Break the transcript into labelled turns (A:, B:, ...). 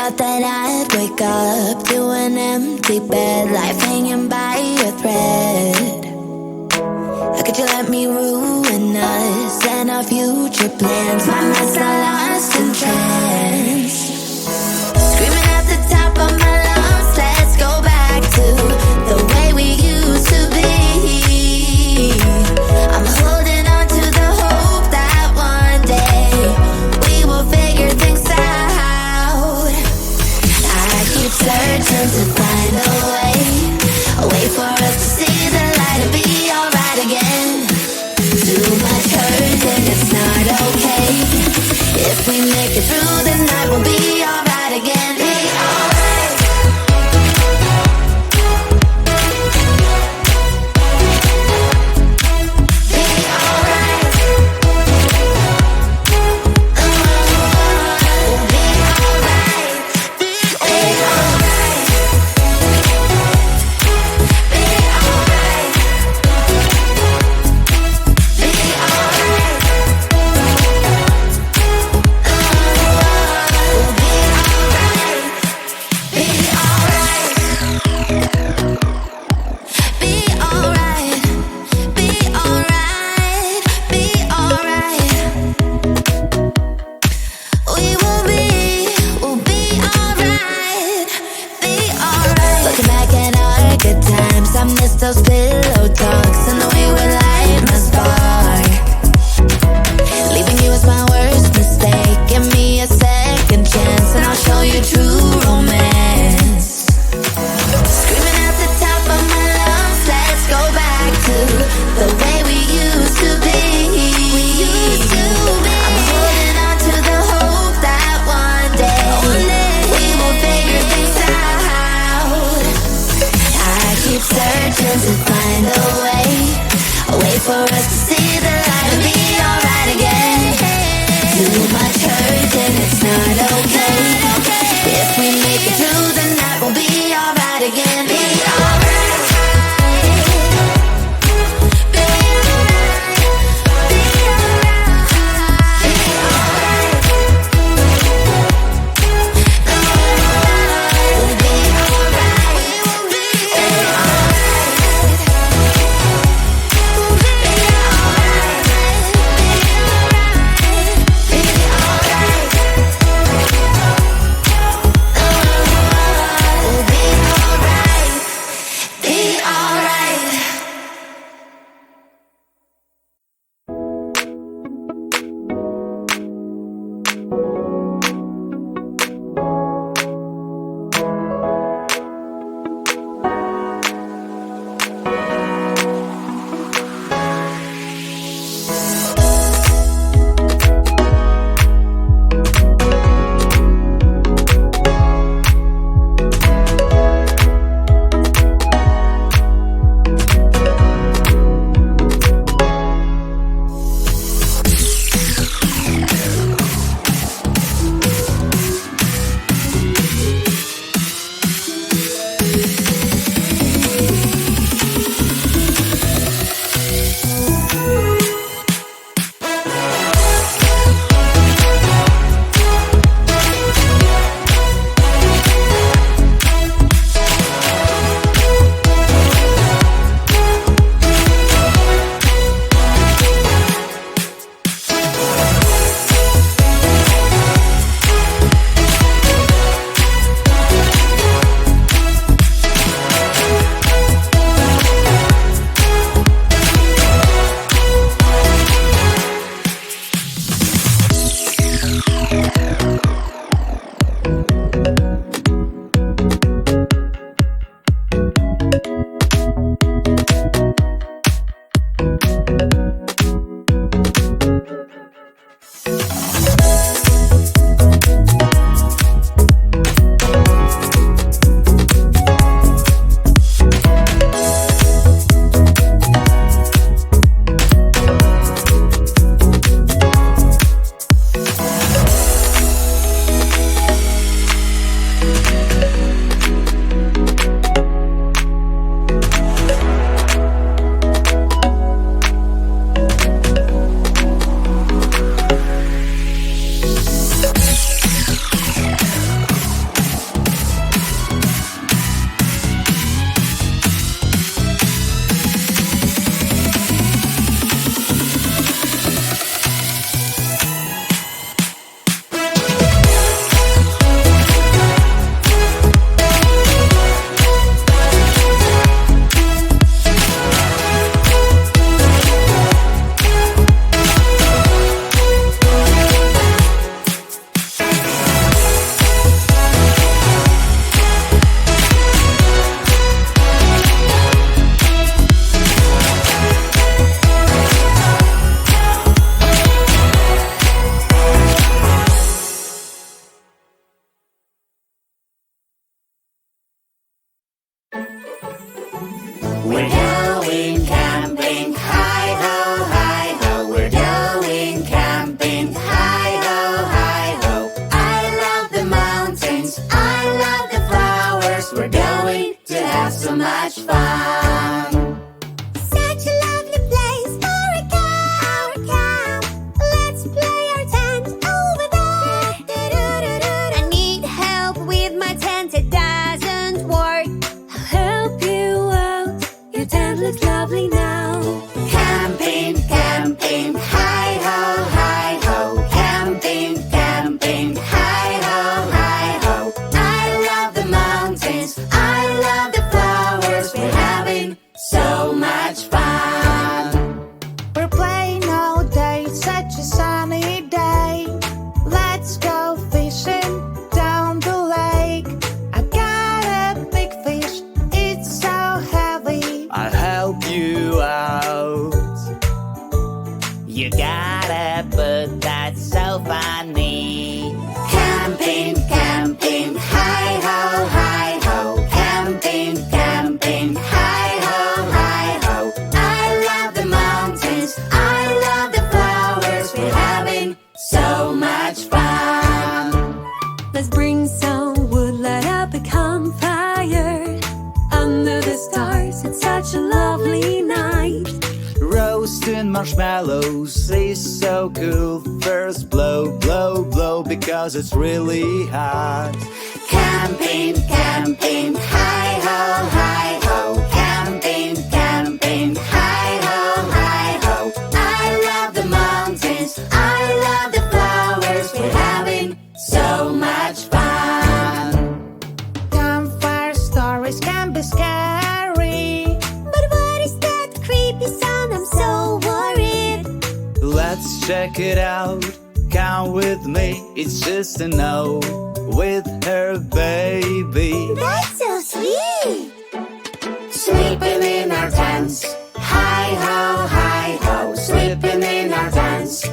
A: thought that I'd wake up to an empty bed, life hanging by a thread. How could you let me ruin us and our future plans? My mind's not lost in trance. Screaming at the top of my lungs, let's go back to the way we used to be. I'm holding on to the hope that one day we will figure things out. I keep searching to find a way for us to see the light and be alright again. Too much hurt and it's not okay. If we make it through the night, we'll be alright again. Be alright. Be alright. We'll be alright. Be alright. Be alright. Be alright. so much fun.
B: Let's bring some wood, light up a campfire. Under the stars, it's such a lovely night.
C: Roasting marshmallows is so cool. First blow, blow, blow, because it's really hot.
A: Camping, camping, hi-ho, hi-ho. Camping, camping, hi-ho, hi-ho. I love the mountains, I love the flowers. We're having so much fun.
C: Campfire stories can be scary.
B: But what is that creepy sound? I'm so worried.
C: Let's check it out. Come with me, it's just a no. With her baby.
B: That's so sweet.
A: Sleeping in our tents, hi-ho, hi-ho. Sleeping in our tents,